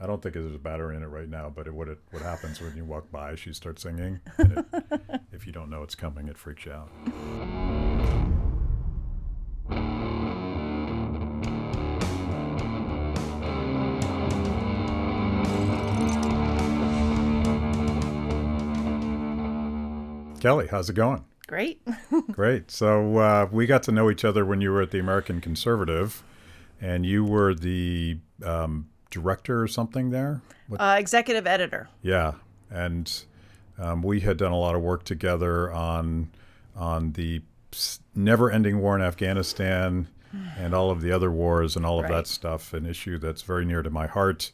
I don't think there's a battery in it right now, but what happens when you walk by, she starts singing. And if you don't know it's coming, it freaks you out. Kelley, how's it going? Great. Great. So we got to know each other when you were at the American Conservative, and you were the director or something there? Executive editor. Yeah. And we had done a lot of work together on the never-ending war in Afghanistan and all of the other wars and all of that stuff, an issue that's very near to my heart.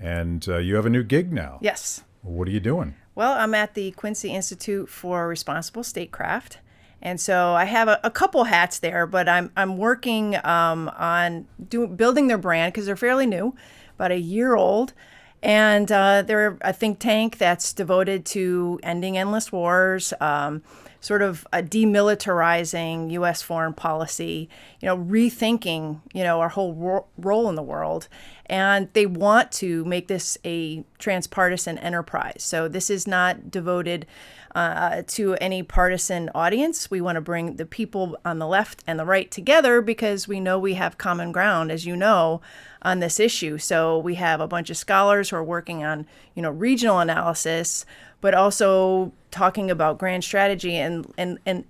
And you have a new gig now. Yes. What are you doing? Well, I'm at the Quincy Institute for Responsible Statecraft. And so I have a couple hats there, but I'm working on building their brand because they're fairly new, about a year old. And they're a think tank that's devoted to ending endless wars, sort of demilitarizing U.S. foreign policy, rethinking, our whole role in the world. And they want to make this a transpartisan enterprise. So this is not devoted to any partisan audience. We want to bring the people on the left and the right together because we know we have common ground, as you know, on this issue. So we have a bunch of scholars who are working on, regional analysis, but also talking about grand strategy and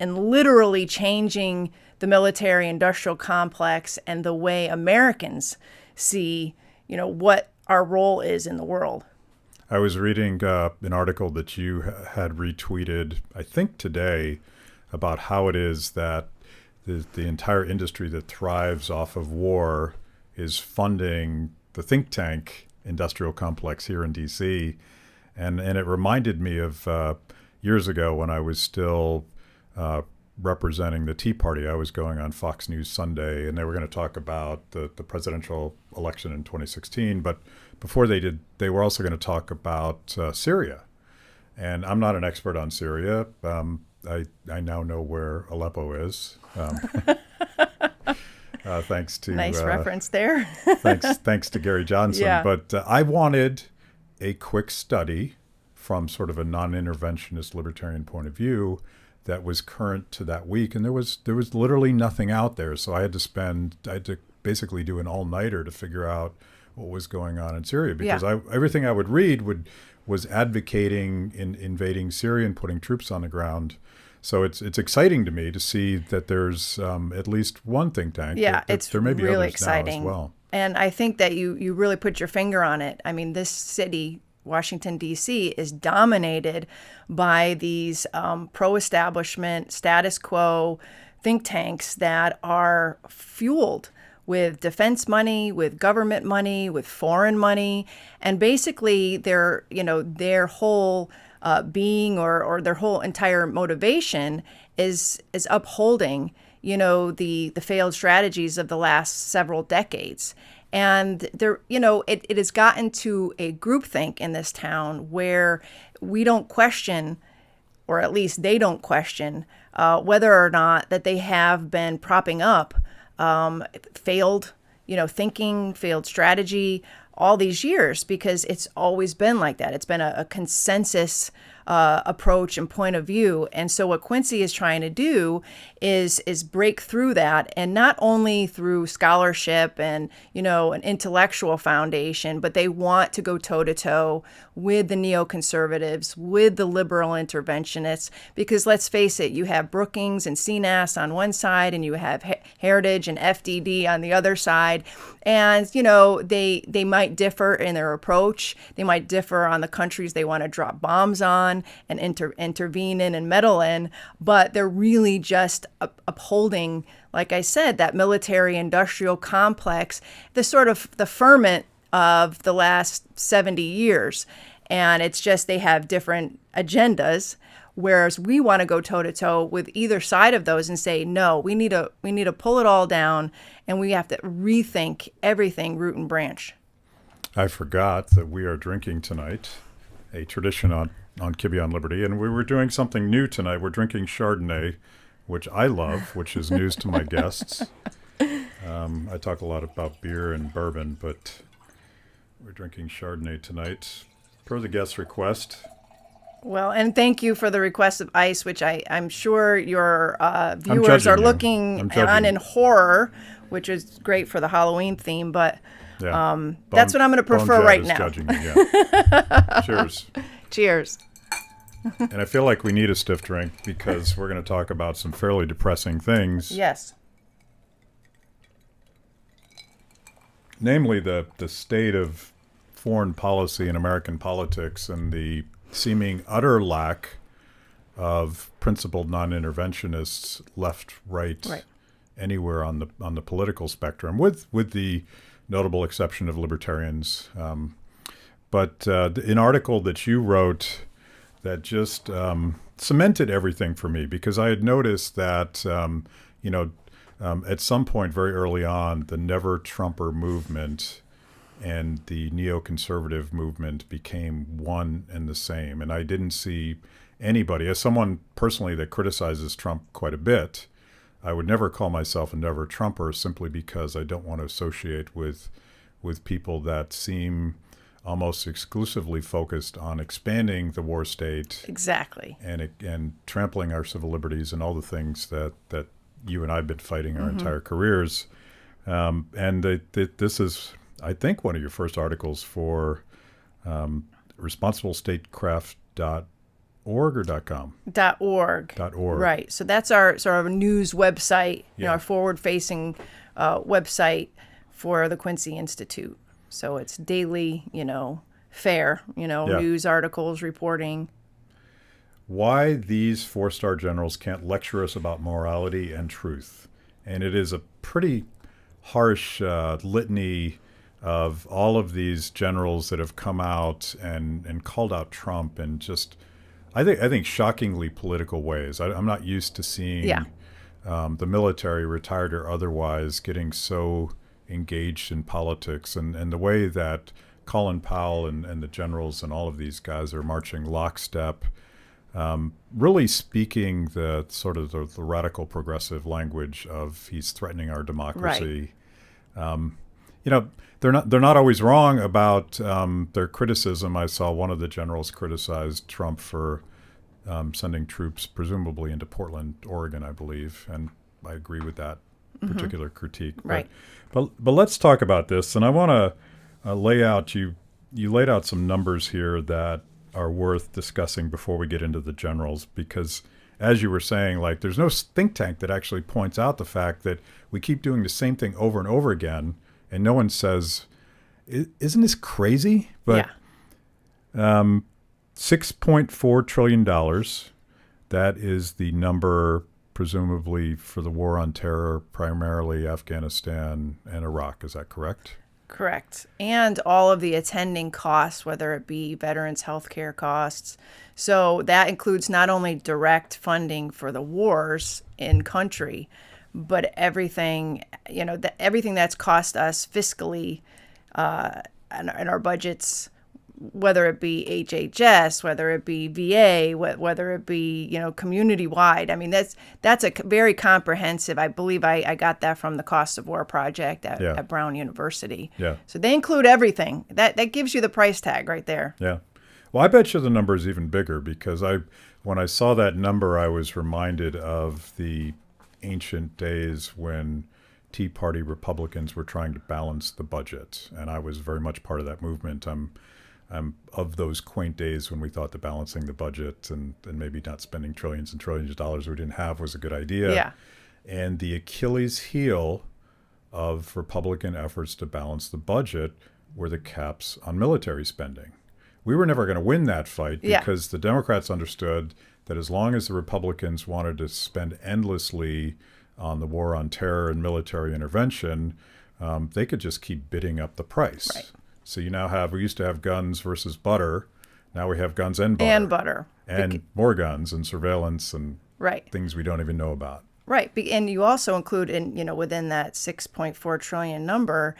literally changing the military-industrial complex and the way Americans see, what our role is in the world. I was reading an article that you had retweeted, I think today, about how it is that the entire industry that thrives off of war is funding the think tank industrial complex here in D.C. And it reminded me of years ago when I was still representing the Tea Party. I was going on Fox News Sunday, and they were going to talk about the presidential election in 2016. But before they did, they were also going to talk about Syria. And I'm not an expert on Syria. I now know where Aleppo is. Thanks to nice reference there. thanks to Gary Johnson. Yeah. But I wanted a quick study from sort of a non-interventionist libertarian point of view that was current to that week, and there was literally nothing out there. So I had to basically do an all-nighter to figure out what was going on in Syria, because everything I would read was advocating in invading Syria and putting troops on the ground. So it's exciting to me to see that there's at least one think tank. Yeah, it's there may be really others exciting now as well. And I think that you really put your finger on it. I mean, this city, Washington, D.C., is dominated by these pro-establishment, status quo think tanks that are fueled with defense money, with government money, with foreign money. And basically their whole being or their whole entire motivation is upholding, the failed strategies of the last several decades. And there, it has gotten to a groupthink in this town where we don't question, or at least they don't question, whether or not that they have been propping up failed, thinking, failed strategy all these years, because it's always been like that. It's been a consensus approach and point of view. And so what Quincy is trying to do is break through that, and not only through scholarship and, an intellectual foundation, but they want to go toe to toe with the neoconservatives, with the liberal interventionists, because let's face it, you have Brookings and CNAS on one side, and you have Heritage and FDD on the other side. And, they might differ in their approach. They might differ on the countries they want to drop bombs on and intervene in and meddle in, but they're really just upholding, like I said, that military-industrial complex, the sort of the ferment of the last 70 years. And it's just they have different agendas, whereas we want to go toe-to-toe with either side of those and say, no, we need to pull it all down, and we have to rethink everything root and branch. I forgot that we are drinking tonight, a tradition on Kibbe on Liberty, and we were doing something new tonight. We're drinking Chardonnay, which I love, which is news to my guests. I talk a lot about beer and bourbon, but We're drinking Chardonnay tonight, per the guest's request. Well, and thank you for the request of ice, which I'm sure your viewers are looking on in horror, which is great for the Halloween theme. But that's what I'm going to prefer right now. Judging me, yeah. Cheers. Cheers. And I feel like we need a stiff drink because we're going to talk about some fairly depressing things. Yes. Namely, the state of foreign policy and American politics and the seeming utter lack of principled non-interventionists left, right, anywhere on the political spectrum, with the notable exception of libertarians. But an article that you wrote that just cemented everything for me, because I had noticed that, at some point very early on, the Never Trumper movement and the neoconservative movement became one and the same. And I didn't see anybody, as someone personally that criticizes Trump quite a bit, I would never call myself a Never Trumper simply because I don't want to associate with people that seem almost exclusively focused on expanding the war state. Exactly. And trampling our civil liberties and all the things that you and I have been fighting our entire careers. This is, I think, one of your first articles for Responsible Statecraft.org or .com? .org. .org. Right. So that's our sort of news website, our forward-facing website for the Quincy Institute. So it's daily, fare, news articles, reporting. Why these four-star generals can't lecture us about morality and truth. And it is a pretty harsh litany of all of these generals that have come out and called out Trump in just, I think shockingly political ways. I'm not used to seeing the military, retired or otherwise, getting so engaged in politics, and the way that Colin Powell and the generals and all of these guys are marching lockstep, really speaking the sort of the radical progressive language of he's threatening our democracy. Right. They're not always wrong about their criticism. I saw one of the generals criticized Trump for sending troops presumably into Portland, Oregon, I believe, and I agree with that particular critique. Right. But let's talk about this, and I want to lay out, you laid out some numbers here that are worth discussing before we get into the generals, because as you were saying, like, there's no think tank that actually points out the fact that we keep doing the same thing over and over again, and no one says, isn't this crazy? But $6.4 trillion, that is the number presumably for the war on terror, primarily Afghanistan and Iraq. Is that correct? Correct. And all of the attending costs, whether it be veterans' health care costs. So that includes not only direct funding for the wars in country, but everything, everything that's cost us fiscally in our budgets, whether it be HHS, whether it be VA, whether it be, community-wide. I mean, that's a very comprehensive, I believe I got that from the Cost of War Project at Brown University. Yeah. So they include everything. That gives you the price tag right there. Yeah. Well, I bet you the number is even bigger, because when I saw that number, I was reminded of the ancient days when Tea Party Republicans were trying to balance the budget, and I was very much part of that movement. I'm of those quaint days when we thought that balancing the budget and maybe not spending trillions and trillions of dollars we didn't have was a good idea. Yeah. And the Achilles heel of Republican efforts to balance the budget were the caps on military spending. We were never going to win that fight because the Democrats understood that as long as the Republicans wanted to spend endlessly on the war on terror and military intervention, they could just keep bidding up the price. Right. So we used to have guns versus butter. Now we have guns and butter. And butter. And more guns and surveillance and things we don't even know about. Right. And you also include within that 6.4 trillion number,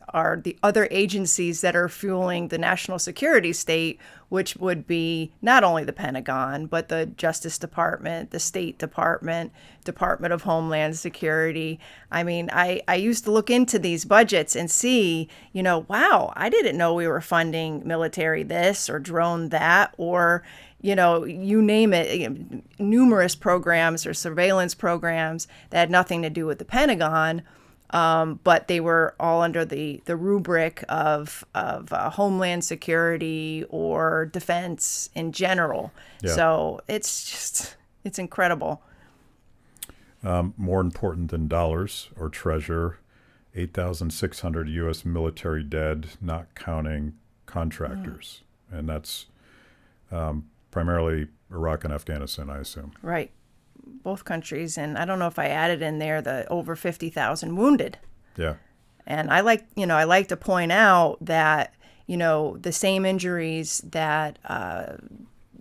are the other agencies that are fueling the national security state, which would be not only the Pentagon, but the Justice Department, the State Department, Department of Homeland Security. I mean, I used to look into these budgets and see, wow, I didn't know we were funding military this or drone that, or, you name it, numerous programs or surveillance programs that had nothing to do with the Pentagon. But they were all under the rubric of homeland security or defense in general. Yeah. So it's incredible. More important than dollars or treasure, 8,600 U.S. military dead, not counting contractors. And that's primarily Iraq and Afghanistan, I assume. Right. Both countries, and I don't know if I added in there the over 50,000 wounded. Yeah. And I like to point out that, the same injuries that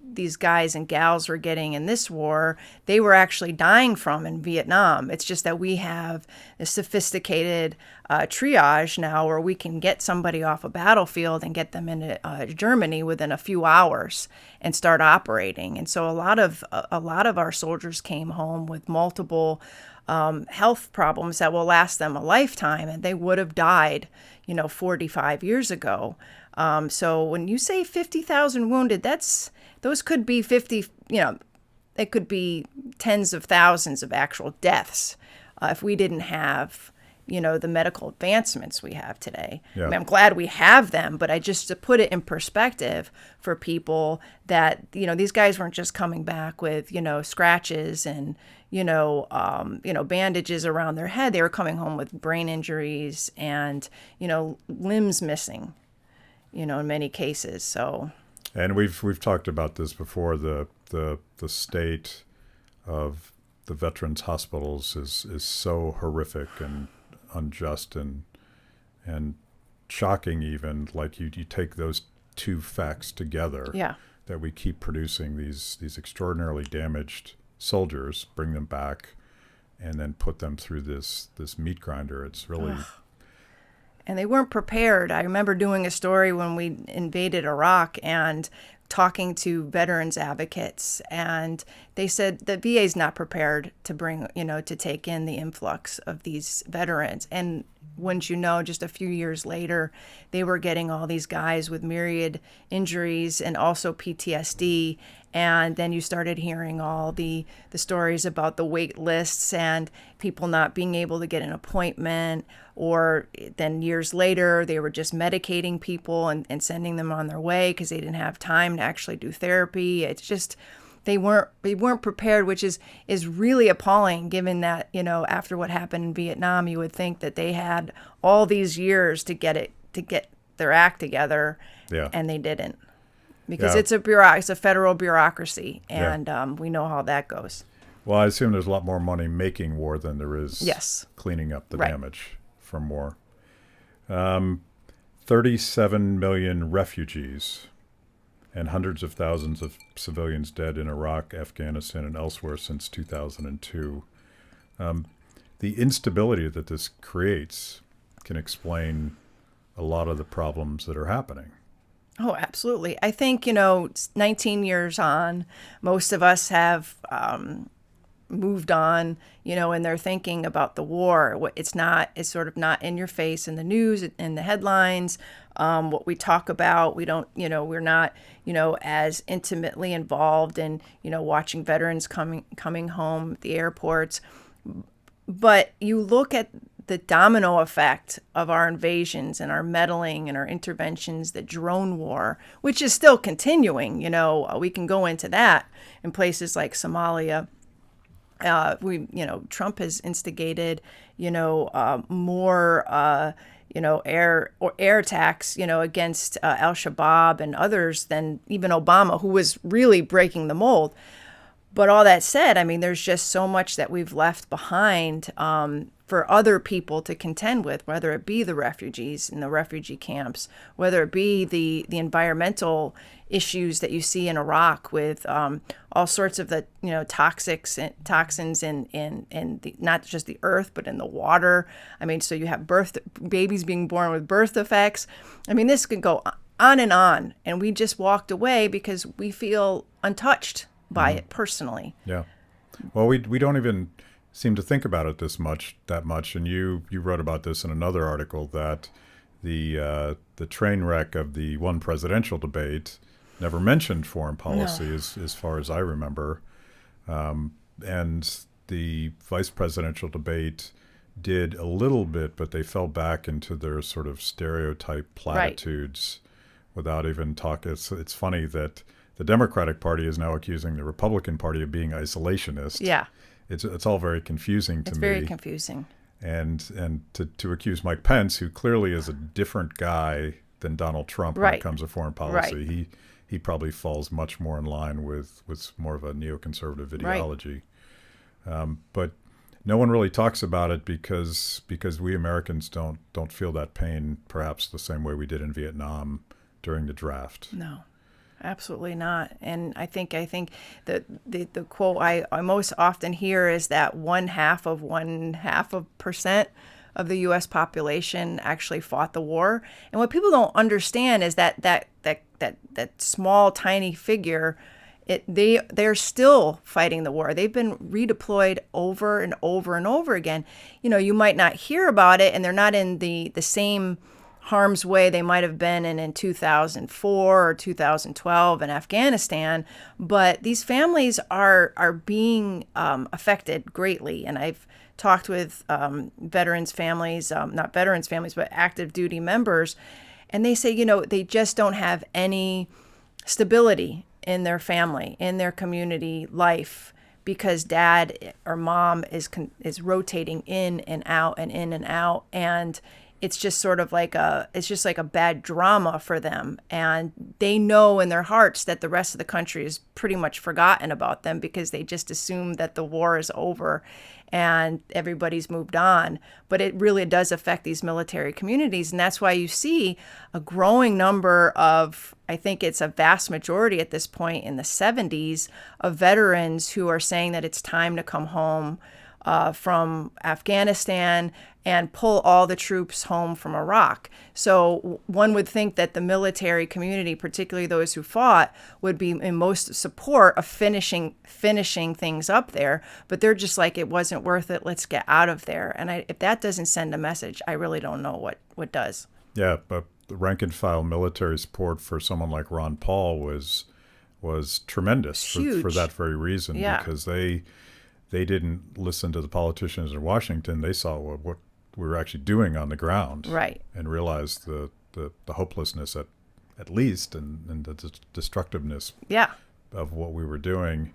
these guys and gals were getting in this war, they were actually dying from in Vietnam. It's just that we have a sophisticated triage now where we can get somebody off a battlefield and get them into Germany within a few hours and start operating. And so a lot of our soldiers came home with multiple health problems that will last them a lifetime, and they would have died, 45 years ago. So when you say 50,000 wounded, those could be 50, it could be tens of thousands of actual deaths if we didn't have, the medical advancements we have today. Yeah. I mean, I'm glad we have them, but just to put it in perspective for people that, these guys weren't just coming back with, scratches and, bandages around their head. They were coming home with brain injuries and, limbs missing, in many cases. So. And we've talked about this before. The state of the veterans' hospitals is so horrific and unjust and shocking. Even like you take those two facts together. Yeah. That we keep producing these extraordinarily damaged soldiers, bring them back, and then put them through this meat grinder. It's really. Ugh. And they weren't prepared. I remember doing a story when we invaded Iraq and talking to veterans advocates, and they said the VA is not prepared to bring, to take in the influx of these veterans. And wouldn't you know, just a few years later, they were getting all these guys with myriad injuries and also PTSD. And then you started hearing all the stories about the wait lists and people not being able to get an appointment, or then years later, they were just medicating people and sending them on their way because they didn't have time to actually do therapy. It's just, they weren't prepared, which is really appalling, given that, after what happened in Vietnam, you would think that they had all these years to get their act together. Yeah. And they didn't. Because it's a federal bureaucracy, and we know how that goes. Well, I assume there's a lot more money making war than there is cleaning up the damage from war. 37 million refugees and hundreds of thousands of civilians dead in Iraq, Afghanistan, and elsewhere since 2002. The instability that this creates can explain a lot of the problems that are happening. Oh, absolutely. I think, 19 years on, most of us have moved on, and they're thinking about the war. It's sort of not in your face in the news, in the headlines. What we talk about, we don't, we're not, as intimately involved in, watching veterans coming home at the airports. But you look at the domino effect of our invasions and our meddling and our interventions, the drone war, which is still continuing. We can go into that in places like Somalia. Trump has instigated, more, air attacks, against al-Shabaab and others than even Obama, who was really breaking the mold. But all that said, I mean, there's just so much that we've left behind for other people to contend with, whether it be the refugees in the refugee camps, whether it be the environmental issues that you see in Iraq with all sorts of the toxins in the, not just the earth but in the water. I mean, so you have babies being born with birth defects. I mean, this could go on, and we just walked away because we feel untouched by it personally. Yeah. Well, we don't even seem to think about it that much. And you wrote about this in another article, that the train wreck of the one presidential debate never mentioned foreign policy, as far as I remember. And the vice presidential debate did a little bit, but they fell back into their sort of stereotype platitudes without even talking. It's funny that the Democratic Party is now accusing the Republican Party of being isolationist. Yeah. It's all very confusing to me. It's very confusing. And to accuse Mike Pence, who clearly is a different guy than Donald Trump when it comes to foreign policy. He probably falls much more in line with more of a neoconservative ideology. But no one really talks about it because we Americans don't feel that pain perhaps the same way we did in Vietnam during the draft. No. Absolutely not. And I think that the quote I most often hear is that 0.5% of the U.S. population actually fought the war. And what people don't understand is that small, tiny figure, they're still fighting the war. They've been redeployed over and over and over again. You might not hear about it, and they're not in the same harm's way they might have been in 2004 or 2012 in Afghanistan, but these families are being affected greatly. And I've talked with veterans families, not veterans families, but active duty members, and they say, they just don't have any stability in their family, in their community life, because dad or mom is rotating in and out and in and out, and it's just sort of like a bad drama for them. And they know in their hearts that the rest of the country is pretty much forgotten about them because they just assume that the war is over and everybody's moved on. But it really does affect these military communities. And that's why you see a growing number of, I think it's a vast majority at this point in the 70s, of veterans who are saying that it's time to come home from Afghanistan and pull all the troops home from Iraq. So one would think that the military community, particularly those who fought, would be in most support of finishing things up there. But they're just like, it wasn't worth it. Let's get out of there. And if that doesn't send a message, I really don't know what does. Yeah, but the rank and file military support for someone like Ron Paul was tremendous for that very reason, because they didn't listen to the politicians in Washington. They saw what we were actually doing on the ground, and realized the hopelessness at least and the destructiveness of what we were doing.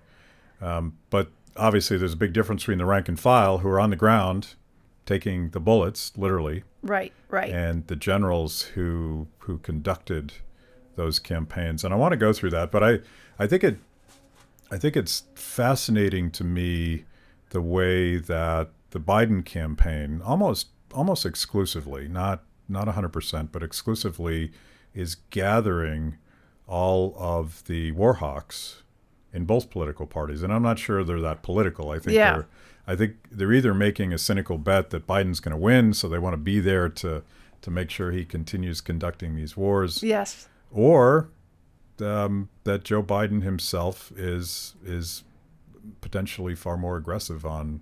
But obviously, there's a big difference between the rank and file who are on the ground taking the bullets, literally, and the generals who conducted those campaigns. And I want to go through that, but I think it's fascinating to me the way that the Biden campaign almost exclusively, not 100%, but exclusively, is gathering all of the war hawks in both political parties. And I'm not sure they're that political. I think they're either making a cynical bet that Biden's going to win, so they want to be there to make sure he continues conducting these wars. Yes. Or that Joe Biden himself is potentially far more aggressive on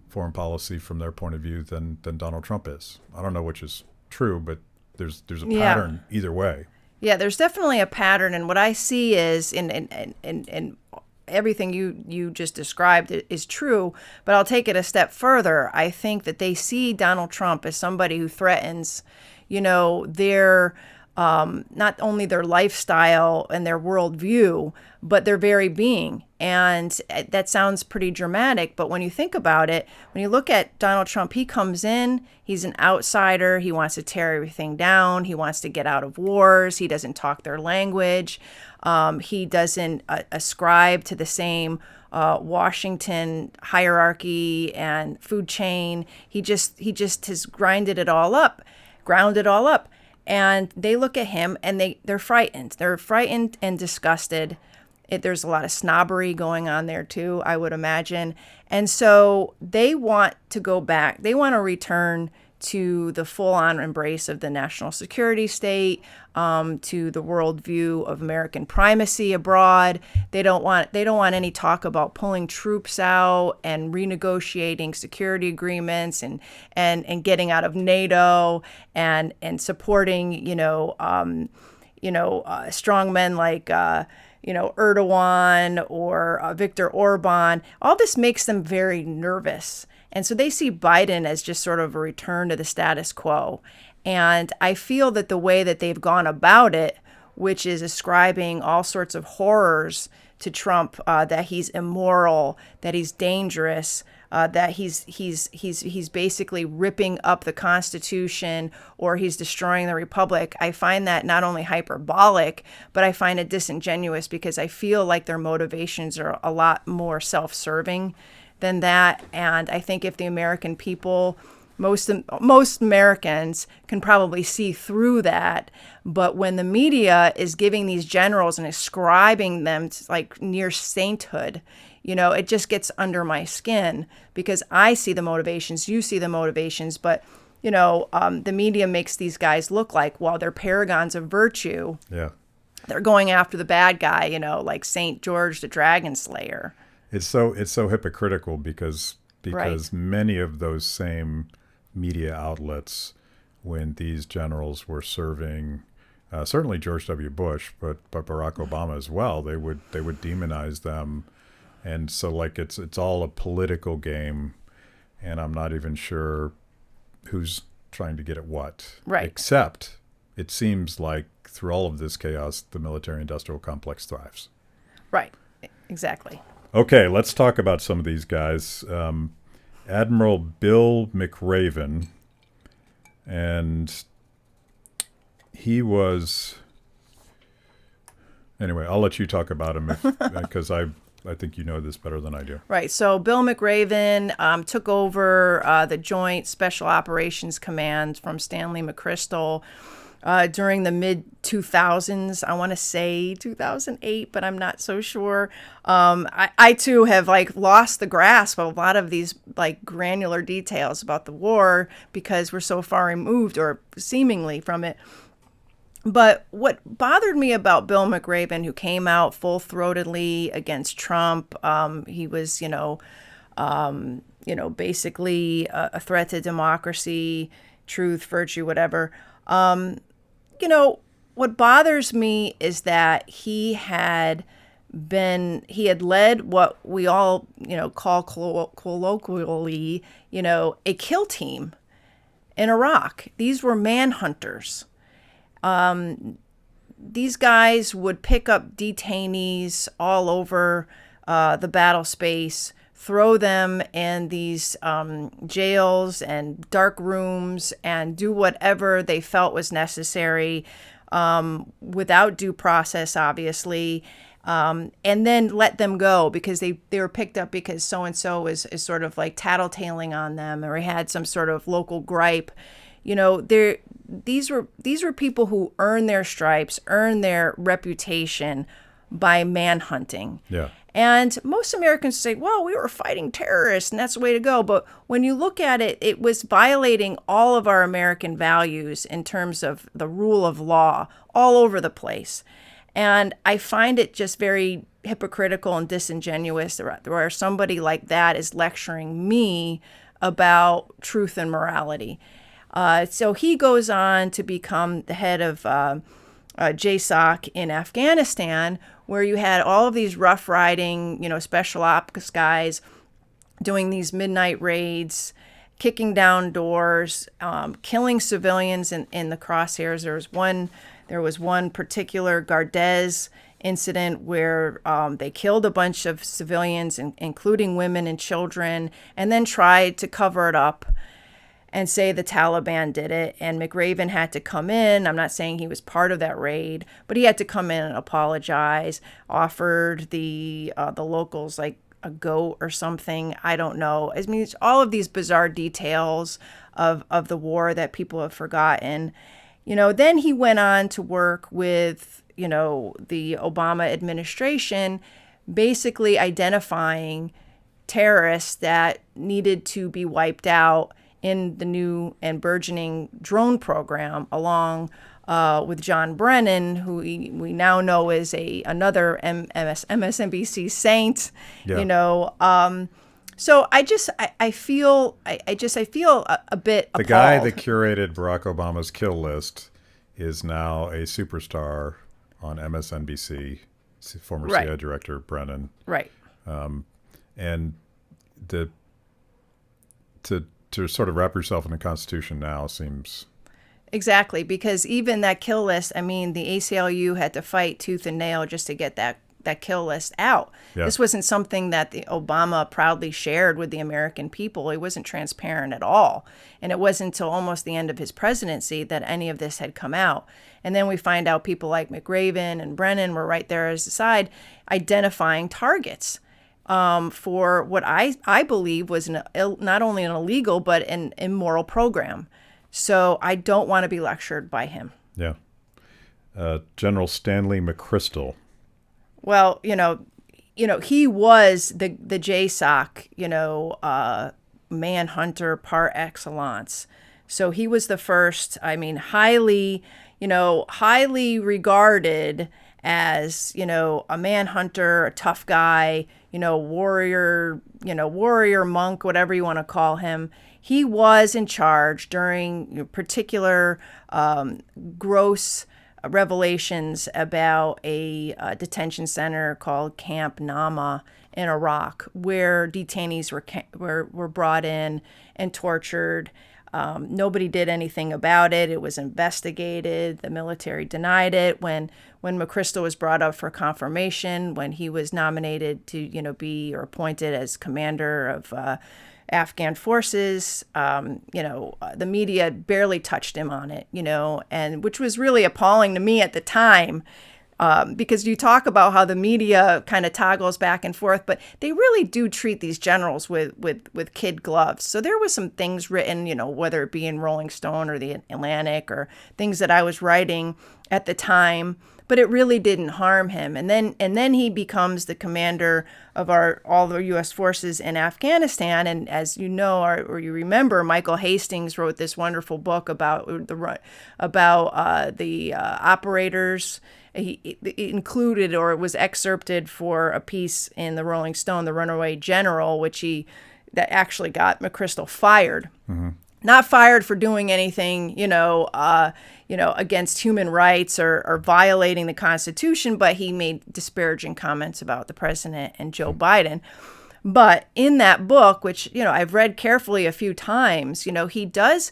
foreign policy from their point of view than Donald Trump is. I don't know which is true, but there's a pattern either way. Yeah, there's definitely a pattern, and what I see is in everything you just described is true, but I'll take it a step further. I think that they see Donald Trump as somebody who threatens, their not only their lifestyle and their worldview, but their very being. And that sounds pretty dramatic, but when you think about it, when you look at Donald Trump, he comes in, he's an outsider, he wants to tear everything down, he wants to get out of wars, he doesn't talk their language, he doesn't ascribe to the same Washington hierarchy and food chain. He just has ground it all up. And they look at him and they're frightened. They're frightened and disgusted. There's a lot of snobbery going on there too, I would imagine. And so they want to go back. They want to return to the full-on embrace of the national security state, to the worldview of American primacy abroad. They don't want any talk about pulling troops out and renegotiating security agreements and getting out of NATO and supporting strong men like Erdogan or Viktor Orban. All this makes them very nervous. And so they see Biden as just sort of a return to the status quo. And I feel that the way that they've gone about it, which is ascribing all sorts of horrors to Trump, that he's immoral, that he's dangerous, that he's basically ripping up the Constitution or he's destroying the Republic. I find that not only hyperbolic, but I find it disingenuous because I feel like their motivations are a lot more self-serving than that. And I think if the American people, most Americans can probably see through that. But when the media is giving these generals and ascribing them to like near sainthood, it just gets under my skin because I see the motivations, you see the motivations, but the media makes these guys look like, well, they're paragons of virtue. Yeah. They're going after the bad guy, like Saint George the Dragon Slayer. It's so hypocritical because Right. many of those same media outlets, when these generals were serving, certainly George W. Bush, but Barack Obama as well, they would demonize them, and so it's all a political game, and I'm not even sure who's trying to get at what. Right. Except it seems like through all of this chaos, the military-industrial complex thrives. Right. Exactly. Okay, let's talk about some of these guys. Admiral Bill McRaven, and he was... Anyway, I'll let you talk about him because I think you know this better than I do. Right. So Bill McRaven took over the Joint Special Operations Command from Stanley McChrystal during the mid-2000s. I want to say 2008, but I'm not so sure. I too have lost the grasp of a lot of these granular details about the war because we're so far removed or seemingly from it. But what bothered me about Bill McRaven, who came out full-throatedly against Trump, he was, basically a threat to democracy, truth, virtue, whatever. What bothers me is that he had led what we all, call colloquially, a kill team in Iraq. These were manhunters. These guys would pick up detainees all over the battle space, throw them in these jails and dark rooms, and do whatever they felt was necessary without due process, obviously, and then let them go because they were picked up because so-and-so is sort of tattletaling on them or had some sort of local gripe. These were people who earned their stripes, earned their reputation by manhunting. Yeah. And most Americans say, well, we were fighting terrorists and that's the way to go. But when you look at it, it was violating all of our American values in terms of the rule of law all over the place. And I find it just very hypocritical and disingenuous where somebody like that is lecturing me about truth and morality. So he goes on to become the head of JSOC in Afghanistan, where you had all of these rough riding, special ops guys doing these midnight raids, kicking down doors, killing civilians in the crosshairs. There was one particular Gardez incident where they killed a bunch of civilians, including women and children, and then tried to cover it up and say the Taliban did it, and McRaven had to come in. I'm not saying he was part of that raid, but he had to come in and apologize, offered the locals a goat or something. I don't know. I mean, it's all of these bizarre details of the war that people have forgotten. Then he went on to work with, the Obama administration, basically identifying terrorists that needed to be wiped out in the new and burgeoning drone program, along with John Brennan, who we now know is another MSNBC saint. Yeah. So I feel a bit The appalled. guy that curated Barack Obama's kill list is now a superstar on MSNBC, former Right. CIA director Brennan. Right. And to sort of wrap yourself in the Constitution now seems... Exactly, because even that kill list, I mean, the ACLU had to fight tooth and nail just to get that kill list out. Yeah. This wasn't something that the Obama proudly shared with the American people. It wasn't transparent at all. And it wasn't until almost the end of his presidency that any of this had come out. And then we find out people like McRaven and Brennan were right there as the side identifying targets for what I believe was not only an illegal but an immoral program. So I don't want to be lectured by him. Yeah. General Stanley McChrystal. Well, he was the JSOC, manhunter par excellence. So he was the first, highly regarded as, a manhunter, a tough guy, warrior monk, whatever you want to call him. He was in charge during particular gross revelations about a detention center called Camp Nama in Iraq, where detainees were brought in and tortured. Nobody did anything about it. It was investigated. The military denied it. When McChrystal was brought up for confirmation, when he was nominated to be or appointed as commander of Afghan forces, the media barely touched him on it, and which was really appalling to me at the time, because you talk about how the media kind of toggles back and forth, but they really do treat these generals with kid gloves. So there was some things written, whether it be in Rolling Stone or the Atlantic or things that I was writing at the time, but it really didn't harm him. And then he becomes the commander of all the U.S. forces in Afghanistan. And as you know, or you remember, Michael Hastings wrote this wonderful book about the operators. He included, or it was excerpted for a piece in the Rolling Stone, The Runaway General, that actually got McChrystal fired. Mm-hmm. Not fired for doing anything, against human rights or violating the Constitution, but he made disparaging comments about the president and Joe Biden. But in that book, which, I've read carefully a few times, he does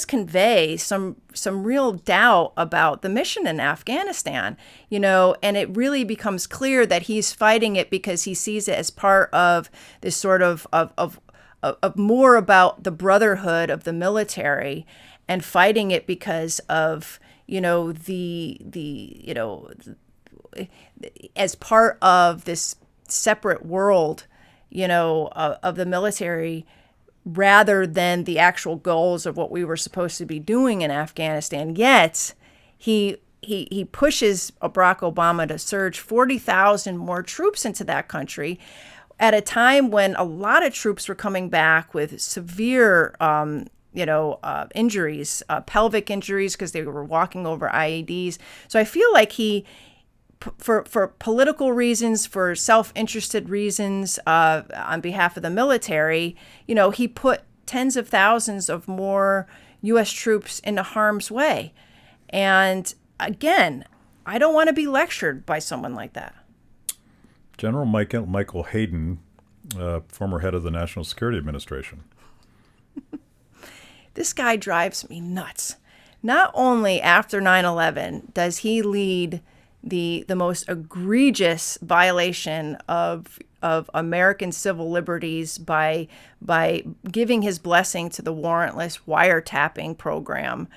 convey some real doubt about the mission in Afghanistan, and it really becomes clear that he's fighting it because he sees it as part of this sort of more about the brotherhood of the military, and fighting it because of, as part of this separate world, of the military, rather than the actual goals of what we were supposed to be doing in Afghanistan. Yet he pushes Barack Obama to surge 40,000 more troops into that country at a time when a lot of troops were coming back with severe injuries, pelvic injuries, because they were walking over IEDs. So I feel like he, for political reasons, for self-interested reasons, on behalf of the military, he put tens of thousands of more U.S. troops into harm's way. And again, I don't want to be lectured by someone like that. General Michael Hayden, former head of the National Security Administration. This guy drives me nuts. Not only after 9/11 does he lead the most egregious violation of American civil liberties by giving his blessing to the warrantless wiretapping program,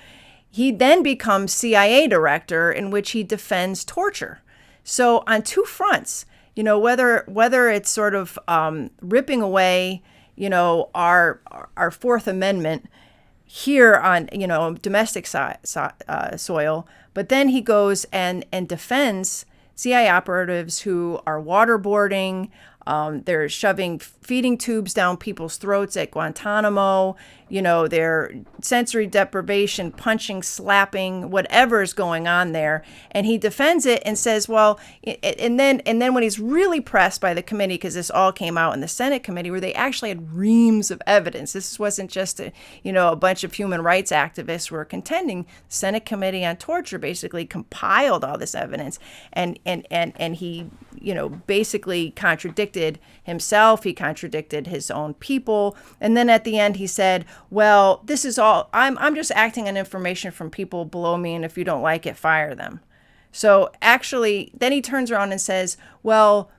he then becomes CIA director, in which he defends torture. So on two fronts, whether it's sort of ripping away, our Fourth Amendment here on, domestic soil, but then he goes and defends CIA operatives who are waterboarding. They're shoving feeding tubes down people's throats at Guantanamo. They're sensory deprivation, punching, slapping, whatever is going on there. And he defends it and says, well, and then when he's really pressed by the committee, because this all came out in the Senate committee where they actually had reams of evidence. This wasn't just a bunch of human rights activists who were contending. The Senate Committee on Torture basically compiled all this evidence, and he basically contradicted himself. He contradicted his own people. And then at the end, he said, well, this is all, I'm just acting on information from people below me, and if you don't like it, fire them. So actually, then he turns around and says, well,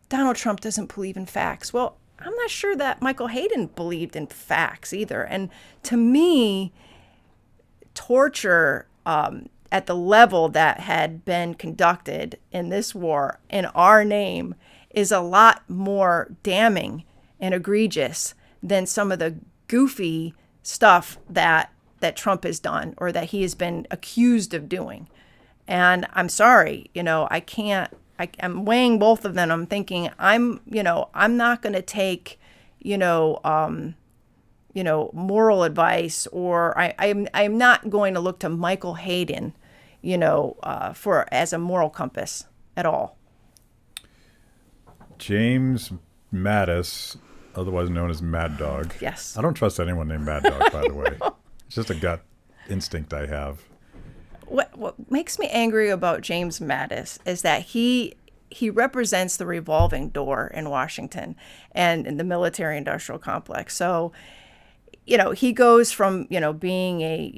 Donald Trump doesn't believe in facts. Well, I'm not sure that Michael Hayden believed in facts either. And to me, torture at the level that had been conducted in this war in our name is a lot more damning and egregious than some of the goofy stuff that Trump has done or that he has been accused of doing. And I'm sorry, I'm weighing both of them. I'm thinking I'm not going to take, moral advice, or I'm not going to look to Michael Hayden, for as a moral compass at all. James Mattis, otherwise known as Mad Dog. Yes. I don't trust anyone named Mad Dog, by the way. It's just a gut instinct I have. What makes me angry about James Mattis is that he represents the revolving door in Washington and in the military-industrial complex. So, he goes from, being a,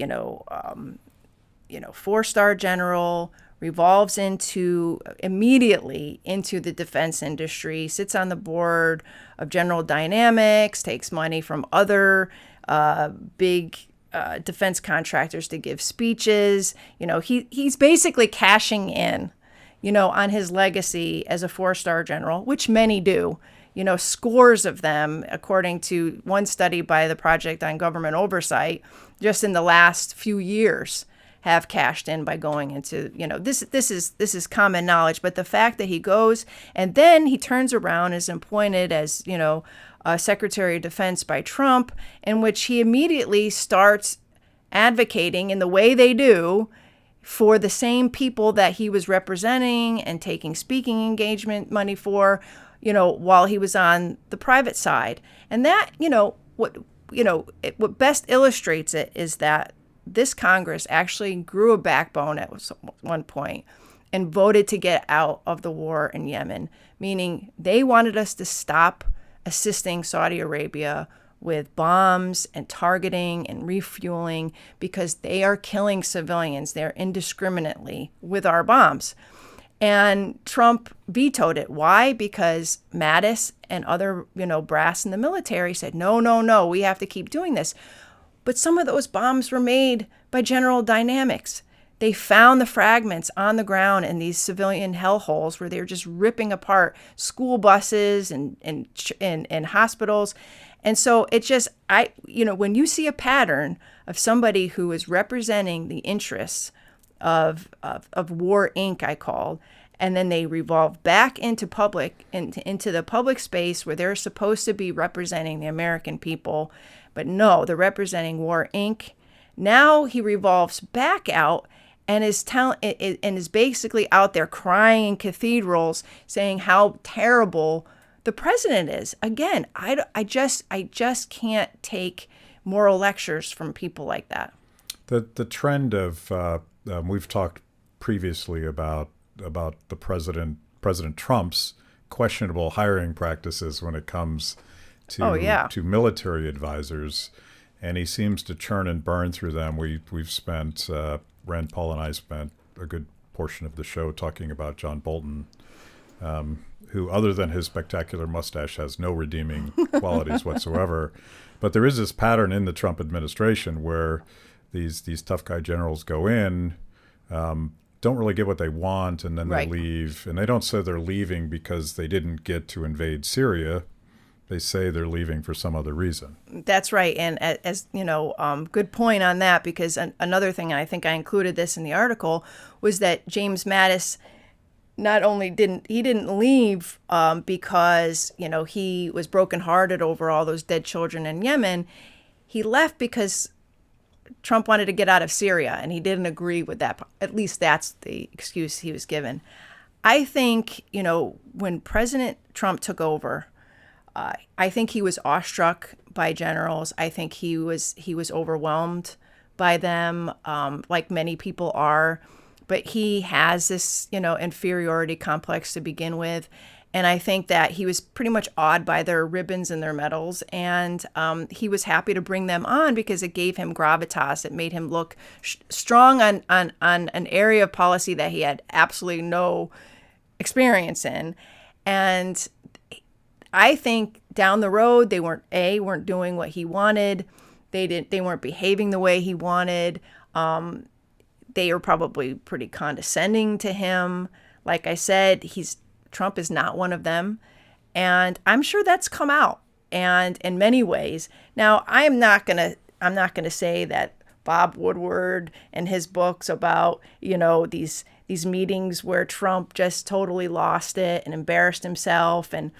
4-star general, revolves immediately into the defense industry, sits on the board of General Dynamics, takes money from other big defense contractors to give speeches. He's basically cashing in, on his legacy as a 4-star general, which many do. Scores of them, according to one study by the Project on Government Oversight, just in the last few years, have cashed in by going into, this is common knowledge. But the fact that he goes and then he turns around, is appointed as, Secretary of Defense by Trump, in which he immediately starts advocating in the way they do for the same people that he was representing and taking speaking engagement money for, while he was on the private side. And that, what best illustrates it is that this Congress actually grew a backbone at one point and voted to get out of the war in Yemen, meaning they wanted us to stop assisting Saudi Arabia with bombs and targeting and refueling because they are killing civilians there indiscriminately with our bombs. And Trump vetoed it. Why? Because Mattis and other, brass in the military said, no, we have to keep doing this. But some of those bombs were made by General Dynamics. They found the fragments on the ground in these civilian hellholes where they were just ripping apart school buses and hospitals. And so it just, when you see a pattern of somebody who is representing the interests of War Inc., I called, and then they revolve back into the public space where they're supposed to be representing the American people, but no, they're representing War Inc. Now he revolves back out and is basically out there crying in cathedrals, saying how terrible the president is. Again, I just can't take moral lectures from people like that. The trend of we've talked previously about the President Trump's questionable hiring practices when it comes to military advisors, and he seems to churn and burn through them. We've spent Rand Paul and I spent a good portion of the show talking about John Bolton, who, other than his spectacular mustache, has no redeeming qualities whatsoever. But there is this pattern in the Trump administration where these tough guy generals go in, don't really get what they want, and then Right. they leave. And they don't say they're leaving because they didn't get to invade Syria. They say they're leaving for some other reason. That's right. And as you know, good point on that, because another thing, and I think I included this in the article, was that James Mattis not only didn't leave because, you know, he was brokenhearted over all those dead children in Yemen. He left because Trump wanted to get out of Syria, and he didn't agree with that. At least that's the excuse he was given. I think, you know, when President Trump took over, I think he was awestruck by generals. I think he was overwhelmed by them, like many people are. But he has this, you know, inferiority complex to begin with. And I think that he was pretty much awed by their ribbons and their medals. And he was happy to bring them on because it gave him gravitas. It made him look strong on an area of policy that he had absolutely no experience in. And I think down the road, they weren't doing what he wanted. They weren't behaving the way he wanted. They were probably pretty condescending to him. Like I said, Trump is not one of them. And I'm sure that's come out, and in many ways. Now, I'm not gonna say that Bob Woodward and his books about, you know, these meetings where Trump just totally lost it and embarrassed himself, and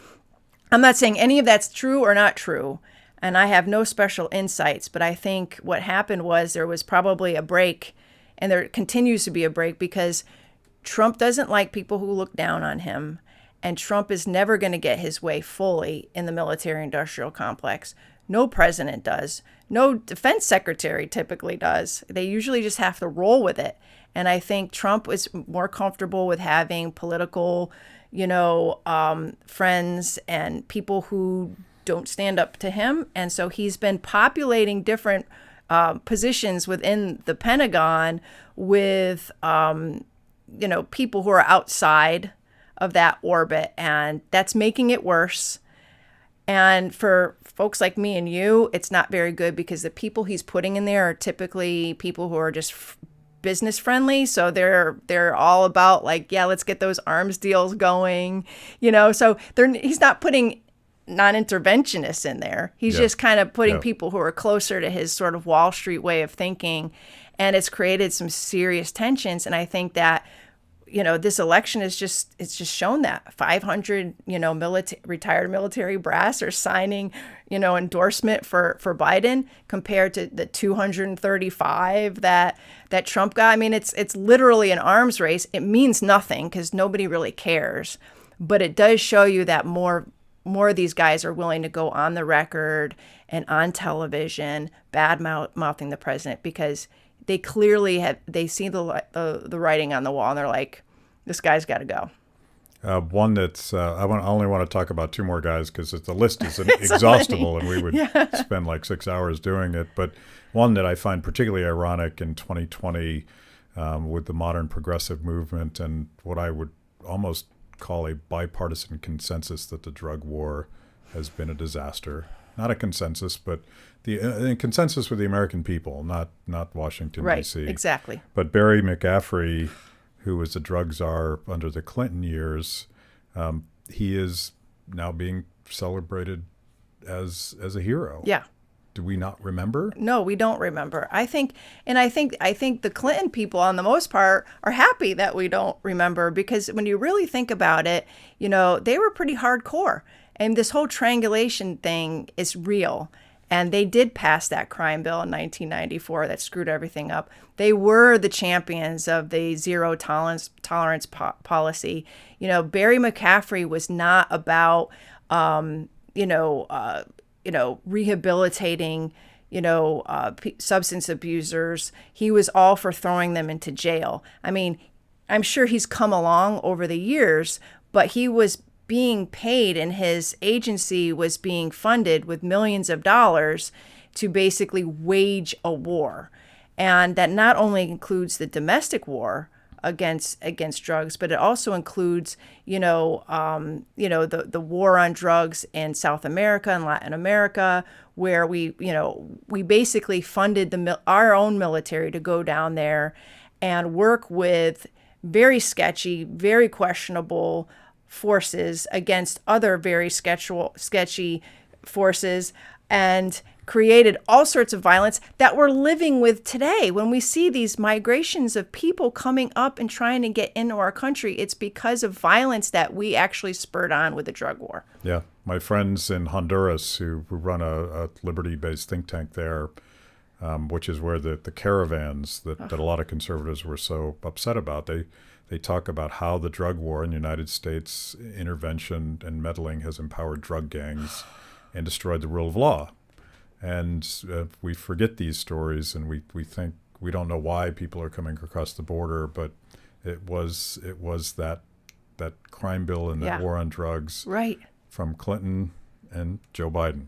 I'm not saying any of that's true or not true, and I have no special insights, but I think what happened was there was probably a break, and there continues to be a break, because Trump doesn't like people who look down on him, and Trump is never going to get his way fully in the military-industrial complex. No president does. No defense secretary typically does. They usually just have to roll with it, and I think Trump is more comfortable with having political, you know, friends and people who don't stand up to him. And so he's been populating different positions within the Pentagon with, you know, people who are outside of that orbit. And that's making it worse. And for folks like me and you, it's not very good, because the people he's putting in there are typically people who are just business friendly. So they're all about, like, yeah, let's get those arms deals going, you know. So he's not putting non-interventionists in there. He's just kind of putting people who are closer to his sort of Wall Street way of thinking, and it's created some serious tensions. And I think that, you know, this election it's just shown that 500, you know, retired military brass are signing, you know, endorsement for Biden, compared to the 235 that Trump got. I mean, it's literally an arms race. It means nothing because nobody really cares, but it does show you that more of these guys are willing to go on the record and on television bad mouthing the president, because they clearly they see the writing on the wall, and they're like, this guy's got to go. One that's I only want to talk about two more guys because the list is exhaustible, and we would spend like 6 hours doing it. But one that I find particularly ironic in 2020 with the modern progressive movement and what I would almost call a bipartisan consensus that the drug war has been a disaster. Not a consensus, but the consensus with the American people, not Washington, D.C. Right, exactly. But Barry McCaffrey, who was the drug czar under the Clinton years, he is now being celebrated as a hero. Yeah. Do we not remember? No, we don't remember. I think the Clinton people, on the most part, are happy that we don't remember, because when you really think about it, you know, they were pretty hardcore. And this whole triangulation thing is real. And they did pass that crime bill in 1994 that screwed everything up. They were the champions of the zero tolerance policy. You know, Barry McCaffrey was not about, rehabilitating, substance abusers. He was all for throwing them into jail. I mean, I'm sure he's come along over the years, but he was being paid, and his agency was being funded with millions of dollars to basically wage a war. And that not only includes the domestic war against drugs, but it also includes, the war on drugs in South America and Latin America, where we basically funded our own military to go down there and work with very sketchy, very questionable forces against other very sketchy forces, and created all sorts of violence that we're living with today. When we see these migrations of people coming up and trying to get into our country, it's because of violence that we actually spurred on with the drug war. Yeah. My friends in Honduras who run a liberty-based think tank there, which is where the caravans that a lot of conservatives were so upset about, they talk about how the drug war in the United States, intervention and meddling, has empowered drug gangs and destroyed the rule of law. And we forget these stories, and we think we don't know why people are coming across the border, but it was that crime bill and that war on drugs, right, from Clinton and Joe Biden.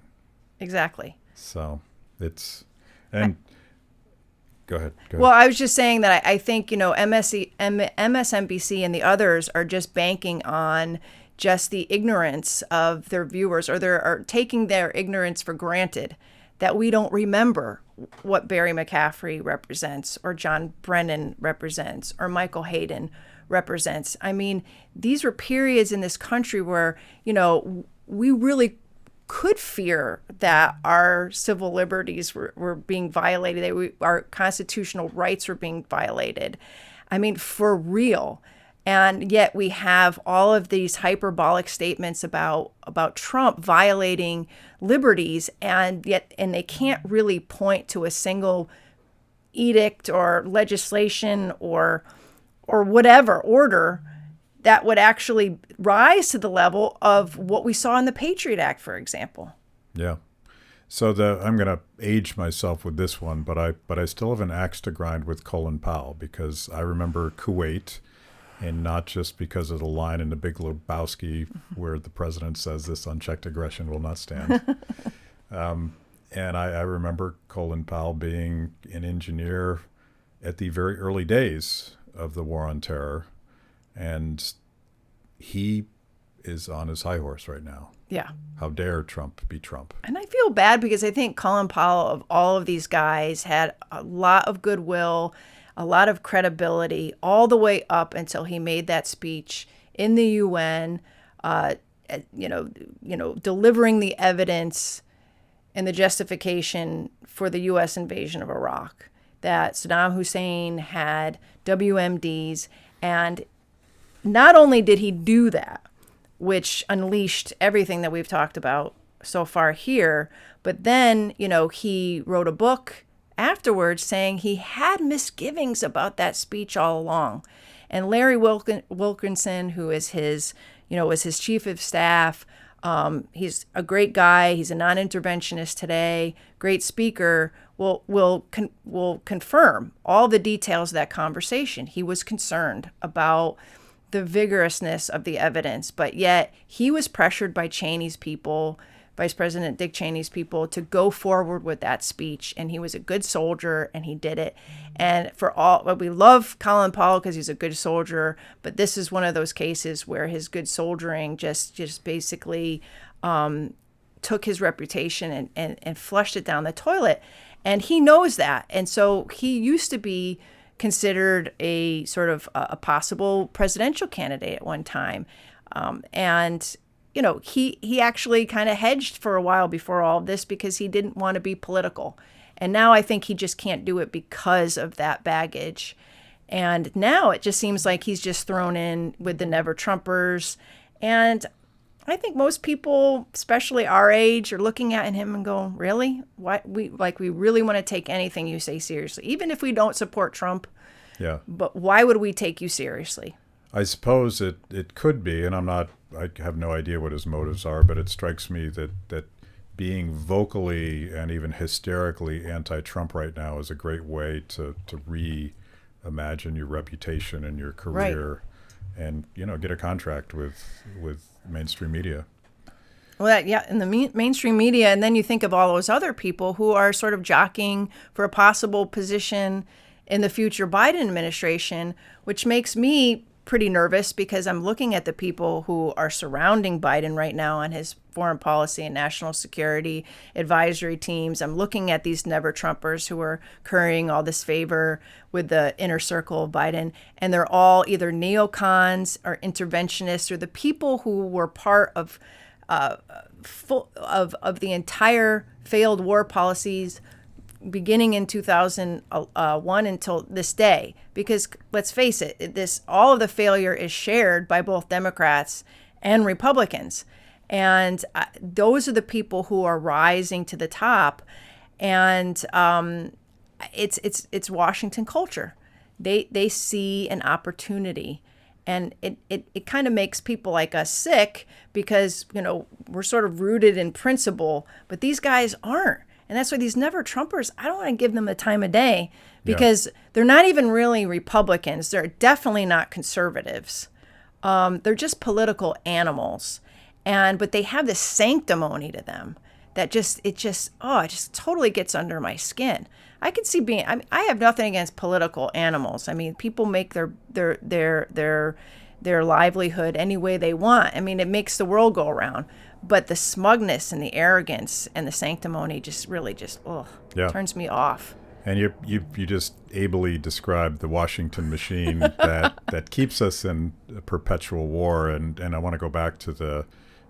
Exactly. So go ahead. Well, I was just saying that I think, MSNBC and the others are just banking on just the ignorance of their viewers, or they're taking their ignorance for granted, that we don't remember what Barry McCaffrey represents, or John Brennan represents, or Michael Hayden represents. I mean, these were periods in this country where, we really could fear that our civil liberties were being violated, that our constitutional rights were being violated. I mean, for real. And yet we have all of these hyperbolic statements about Trump violating liberties, and they can't really point to a single edict or legislation or whatever order that would actually rise to the level of what we saw in the Patriot Act, for example. Yeah. So I'm going to age myself with this one, but I still have an axe to grind with Colin Powell, because I remember Kuwait. And not just because of the line in The Big Lebowski where the president says this unchecked aggression will not stand. And I remember Colin Powell being an engineer at the very early days of the war on terror. And he is on his high horse right now. Yeah. How dare Trump be Trump? And I feel bad because I think Colin Powell, of all of these guys, had a lot of goodwill, a lot of credibility all the way up until he made that speech in the UN, delivering the evidence and the justification for the U.S. invasion of Iraq, that Saddam Hussein had WMDs. And not only did he do that, which unleashed everything that we've talked about so far here, but then, he wrote a book afterwards saying he had misgivings about that speech all along. And Larry Wilkinson, who is his chief of staff, he's a great guy. He's a non-interventionist today, great speaker, will confirm all the details of that conversation. He was concerned about the vigorousness of the evidence, but yet he was pressured by Cheney's people, Vice President Dick Cheney's people, to go forward with that speech. And he was a good soldier, and he did it. And we love Colin Powell because he's a good soldier, but this is one of those cases where his good soldiering just basically took his reputation and flushed it down the toilet. And he knows that. And so he used to be considered a sort of a possible presidential candidate at one time. He actually kind of hedged for a while before all of this because he didn't want to be political. And now I think he just can't do it because of that baggage. And now it just seems like he's just thrown in with the Never Trumpers. And I think most people, especially our age, are looking at him and going, really? Why we really want to take anything you say seriously, even if we don't support Trump. Yeah. But why would we take you seriously? I suppose it could be, and I have no idea what his motives are, but it strikes me that being vocally and even hysterically anti-Trump right now is a great way to reimagine your reputation and your career, right, and get a contract with mainstream media. Well, in the mainstream media, and then you think of all those other people who are sort of jockeying for a possible position in the future Biden administration, which makes me pretty nervous because I'm looking at the people who are surrounding Biden right now on his foreign policy and national security advisory teams. I'm looking at these never Trumpers who are currying all this favor with the inner circle of Biden, and they're all either neocons or interventionists or the people who were part of the entire failed war policies beginning in 2001 until this day. Because let's face it, all of the failure is shared by both Democrats and Republicans. And those are the people who are rising to the top. And it's Washington culture. They see an opportunity. And it kind of makes people like us sick because, we're sort of rooted in principle, but these guys aren't. And that's why these never Trumpers, I don't want to give them the time of day because they're not even really Republicans. They're definitely not conservatives. They're just political animals. But they have this sanctimony to them that it just totally gets under my skin. I could see I have nothing against political animals. I mean, people make their livelihood any way they want. I mean, it makes the world go around. But the smugness and the arrogance and the sanctimony really turns me off. And you just ably described the Washington machine that keeps us in a perpetual war. And I want to go back to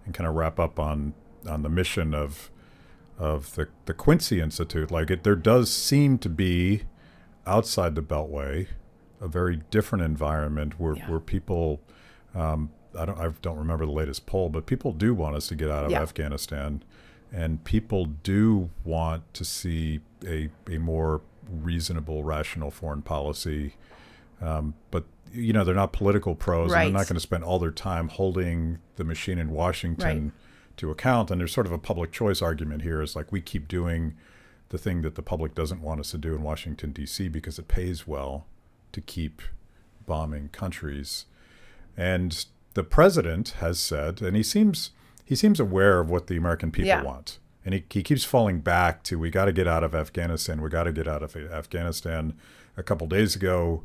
and kind of wrap up on the mission of the Quincy Institute. There does seem to be outside the Beltway a very different environment where people. I don't remember the latest poll, but people do want us to get out of Afghanistan, and people do want to see a more reasonable, rational foreign policy. But they're not political pros, and they're not going to spend all their time holding the machine in Washington to account. And there's sort of a public choice argument here. Is we keep doing the thing that the public doesn't want us to do in Washington, D.C. because it pays well to keep bombing countries. And the president has said, and he seems aware of what the American people want. And he keeps falling back to, we got to get out of Afghanistan. We got to get out of Afghanistan. A couple days ago,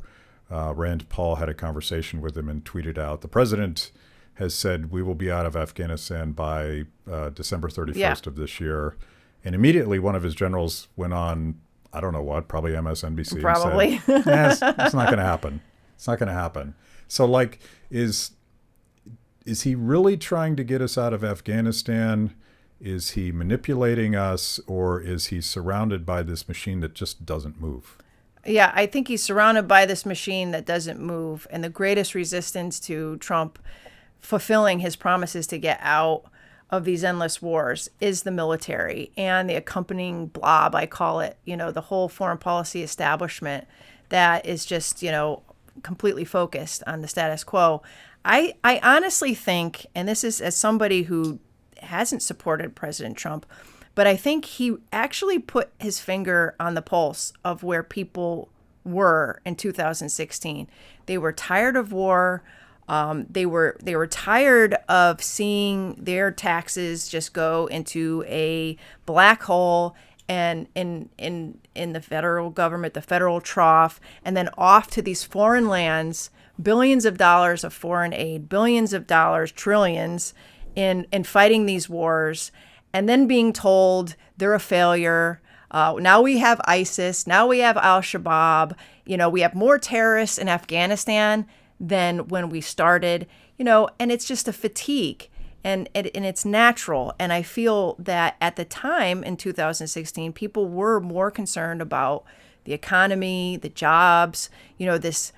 Rand Paul had a conversation with him and tweeted out, the president has said we will be out of Afghanistan by December 31st of this year. And immediately one of his generals went on, I don't know what, probably MSNBC. Probably. And said, it's not going to happen. It's not going to happen. So is he really trying to get us out of Afghanistan? Is he manipulating us, or is he surrounded by this machine that just doesn't move? Yeah, I think he's surrounded by this machine that doesn't move. And the greatest resistance to Trump fulfilling his promises to get out of these endless wars is the military and the accompanying blob, I call it, the whole foreign policy establishment that is just, completely focused on the status quo. I honestly think, and this is as somebody who hasn't supported President Trump, but I think he actually put his finger on the pulse of where people were in 2016. They were tired of war. They were tired of seeing their taxes just go into a black hole and in the federal government, the federal trough, and then off to these foreign lands, billions of dollars of foreign aid, billions of dollars, trillions in fighting these wars, and then being told they're a failure. Now we have ISIS. Now we have Al-Shabaab. We have more terrorists in Afghanistan than when we started, and it's just a fatigue. And it's natural. And I feel that at the time in 2016, people were more concerned about the economy, the jobs, this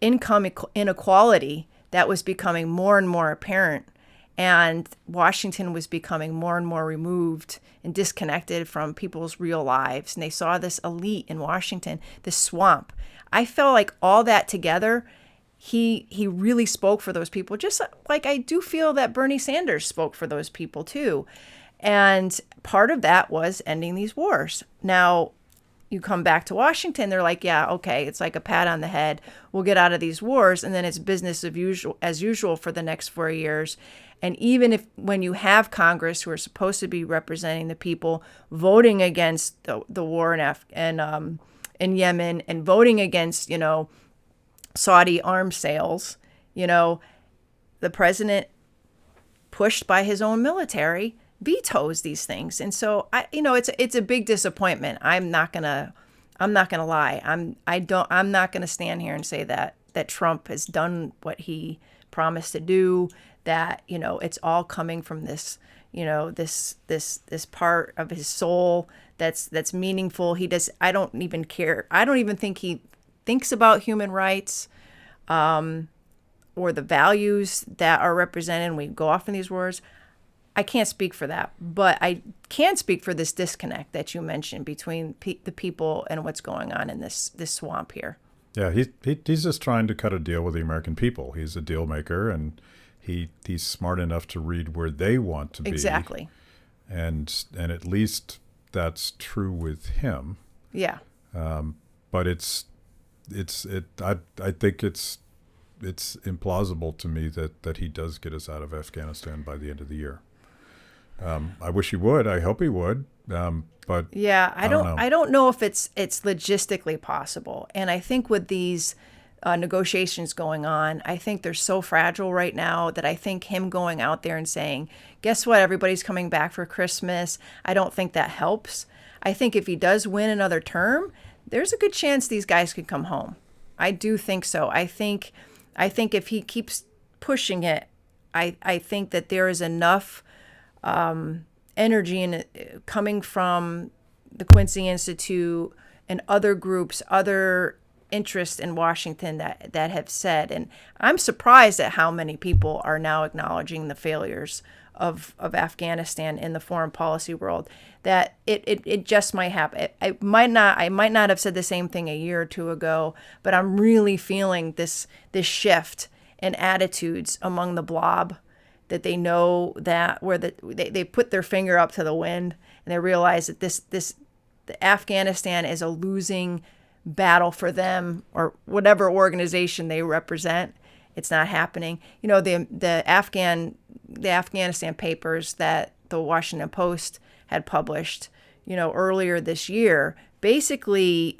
income inequality that was becoming more and more apparent. And Washington was becoming more and more removed and disconnected from people's real lives. And they saw this elite in Washington, this swamp. I felt like all that together, he really spoke for those people, just like I do feel that Bernie Sanders spoke for those people too. And part of that was ending these wars. Now, you come back to Washington, they're like, yeah, okay, it's like a pat on the head. We'll get out of these wars, and then it's business as usual for the next 4 years. And even when you have Congress, who are supposed to be representing the people, voting against the war in Yemen and voting against, Saudi arms sales, You know, the president, pushed by his own military, vetoes these things. And so it's a big disappointment. I'm not gonna lie. I'm not gonna stand here and say that Trump has done what he promised to do, that, it's all coming from this, this part of his soul that's meaningful. I don't even care. I don't even think he thinks about human rights, or the values that are represented when we go off in these words. I can't speak for that, but I can speak for this disconnect that you mentioned between the people and what's going on in this swamp here. Yeah, he's just trying to cut a deal with the American people. He's a deal maker, and he's smart enough to read where they want to be. Exactly. And at least that's true with him. Yeah. But I think it's implausible to me that he does get us out of Afghanistan by the end of the year. I wish he would. I hope he would. But yeah, I don't know. I don't know if it's logistically possible. And I think with these negotiations going on, I think they're so fragile right now that I think him going out there and saying, guess what, everybody's coming back for Christmas, I don't think that helps. I think if he does win another term, there's a good chance these guys could come home. I do think so. I think if he keeps pushing it, I think that there is enough energy in it coming from the Quincy Institute and other groups, other interests in Washington that have said, and I'm surprised at how many people are now acknowledging the failures of Afghanistan in the foreign policy world, that it just might happen. I might not have said the same thing a year or two ago, but I'm really feeling this shift in attitudes among the blob, that they know that where they put their finger up to the wind and they realize that the Afghanistan is a losing battle for them, or whatever organization they represent. It's not happening. The Afghanistan papers that the Washington Post had published, earlier this year, basically,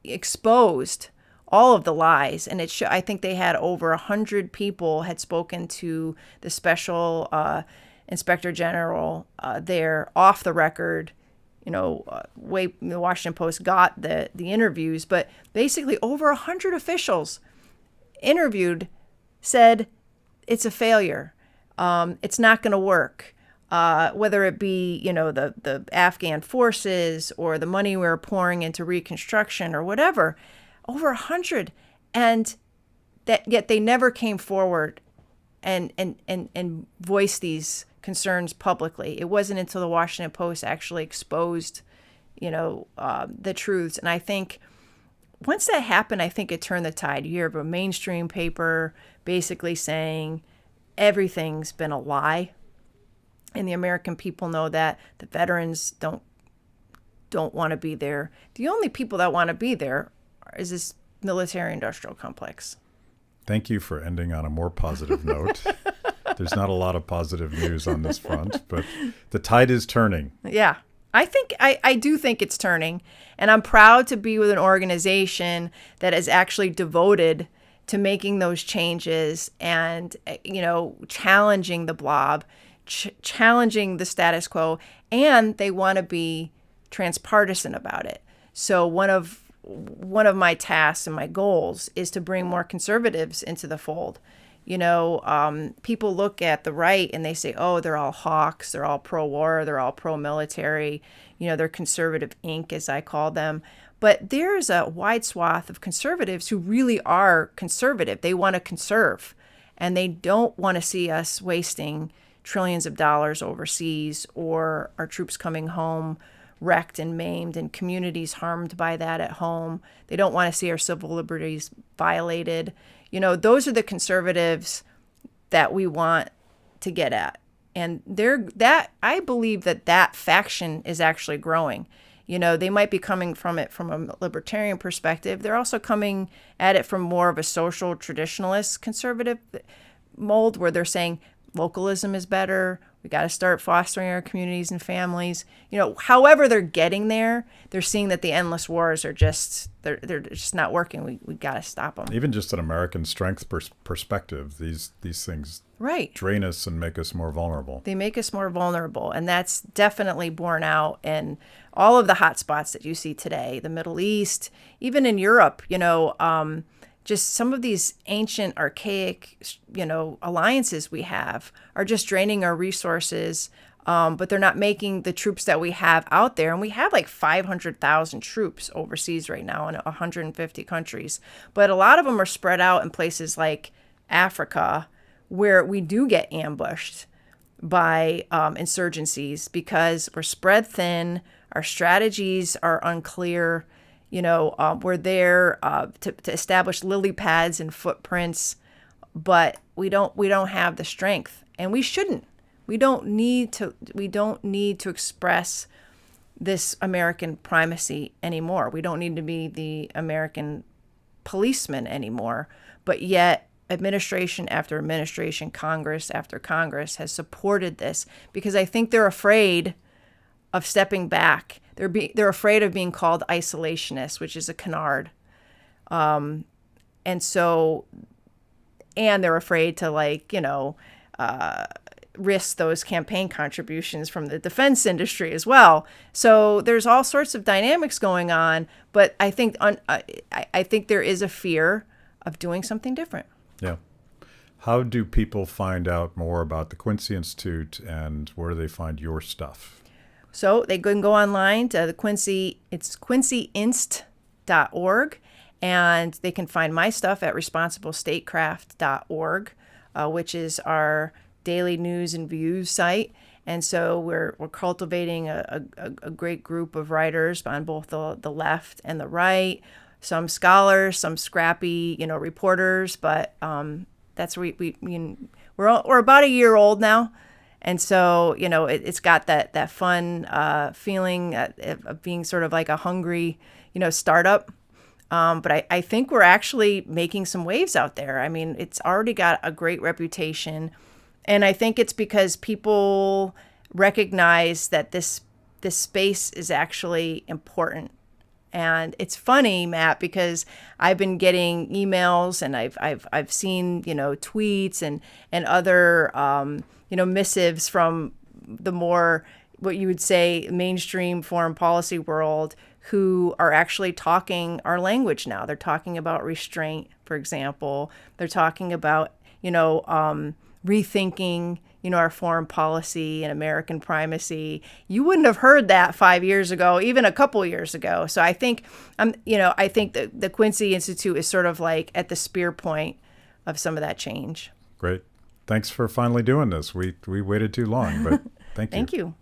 exposed all of the lies. And I think they had over 100 people had spoken to the special inspector general there off the record. The Washington Post got the interviews, but basically over 100 officials interviewed said it's a failure. It's not going to work. Whether it be, the Afghan forces or the money we were pouring into reconstruction or whatever, over 100. And yet they never came forward and voiced these concerns publicly. It wasn't until the Washington Post actually exposed, the truths. And I think once that happened, I think it turned the tide. You hear of a mainstream paper basically saying everything's been a lie. And the American people know that. The veterans don't want to be there. The only people that want to be there is this military-industrial complex. Thank you for ending on a more positive note. There's not a lot of positive news on this front, but the tide is turning. Yeah. I do think it's turning, and I'm proud to be with an organization that is actually devoted to making those changes and, challenging the blob, challenging the status quo, and they want to be transpartisan about it. So one of my tasks and my goals is to bring more conservatives into the fold. People look at the right and they say, oh, they're all hawks, they're all pro-war, they're all pro-military, they're conservative Inc., as I call them. But there's a wide swath of conservatives who really are conservative. They want to conserve, and they don't want to see us wasting trillions of dollars overseas, or our troops coming home wrecked and maimed and communities harmed by that at home. They don't want to see our civil liberties violated. Those are the conservatives that we want to get at. And I believe that faction is actually growing. They might be coming from it from a libertarian perspective. They're also coming at it from more of a social traditionalist conservative mold, where they're saying localism is better, We got to start fostering our communities and families. However they're getting there, they're seeing that the endless wars are just they're just not working. We got to stop them. Even just an American strength perspective, these things drain us and make us more vulnerable. They make us more vulnerable, and that's definitely borne out in all of the hot spots that you see today, the Middle East, even in Europe. Just some of these ancient, archaic, alliances we have are just draining our resources, but they're not making the troops that we have out there. And we have like 500,000 troops overseas right now in 150 countries. But a lot of them are spread out in places like Africa, where we do get ambushed by insurgencies because we're spread thin, our strategies are unclear. We're there to establish lily pads and footprints, but we don't have the strength, and we shouldn't. We don't need to express this American primacy anymore. We don't need to be the American policeman anymore. But yet, administration after administration, Congress after Congress has supported this because I think they're afraid of stepping back. They're afraid of being called isolationists, which is a canard. And they're afraid to risk those campaign contributions from the defense industry as well. So there's all sorts of dynamics going on, but I think I think there is a fear of doing something different. Yeah. How do people find out more about the Quincy Institute, and where do they find your stuff? So they can go online to it's quincyinst.org, and they can find my stuff at responsiblestatecraft.org, which is our daily news and views site. And so we're cultivating a great group of writers on both the left and the right, some scholars, some scrappy, reporters, but that's where we're about a year old now. And so, it's got that fun feeling of being sort of like a hungry, startup. But I think we're actually making some waves out there. I mean, it's already got a great reputation. And I think it's because people recognize that this space is actually important. And it's funny, Matt, because I've been getting emails and I've seen, tweets and other missives from the more, what you would say, mainstream foreign policy world, who are actually talking our language now. They're talking about restraint, for example. They're talking about, rethinking, our foreign policy and American primacy. You wouldn't have heard that 5 years ago, even a couple years ago. So I think, I think that the Quincy Institute is sort of like at the spear point of some of that change. Great. Thanks for finally doing this. We waited too long, but thank you. Thank you.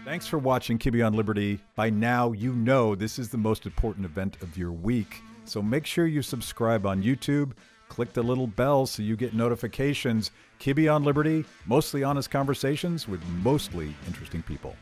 Thanks for watching Kibbe on Liberty. By now, this is the most important event of your week. So make sure you subscribe on YouTube. Click the little bell so you get notifications. Kibbe on Liberty, mostly honest conversations with mostly interesting people.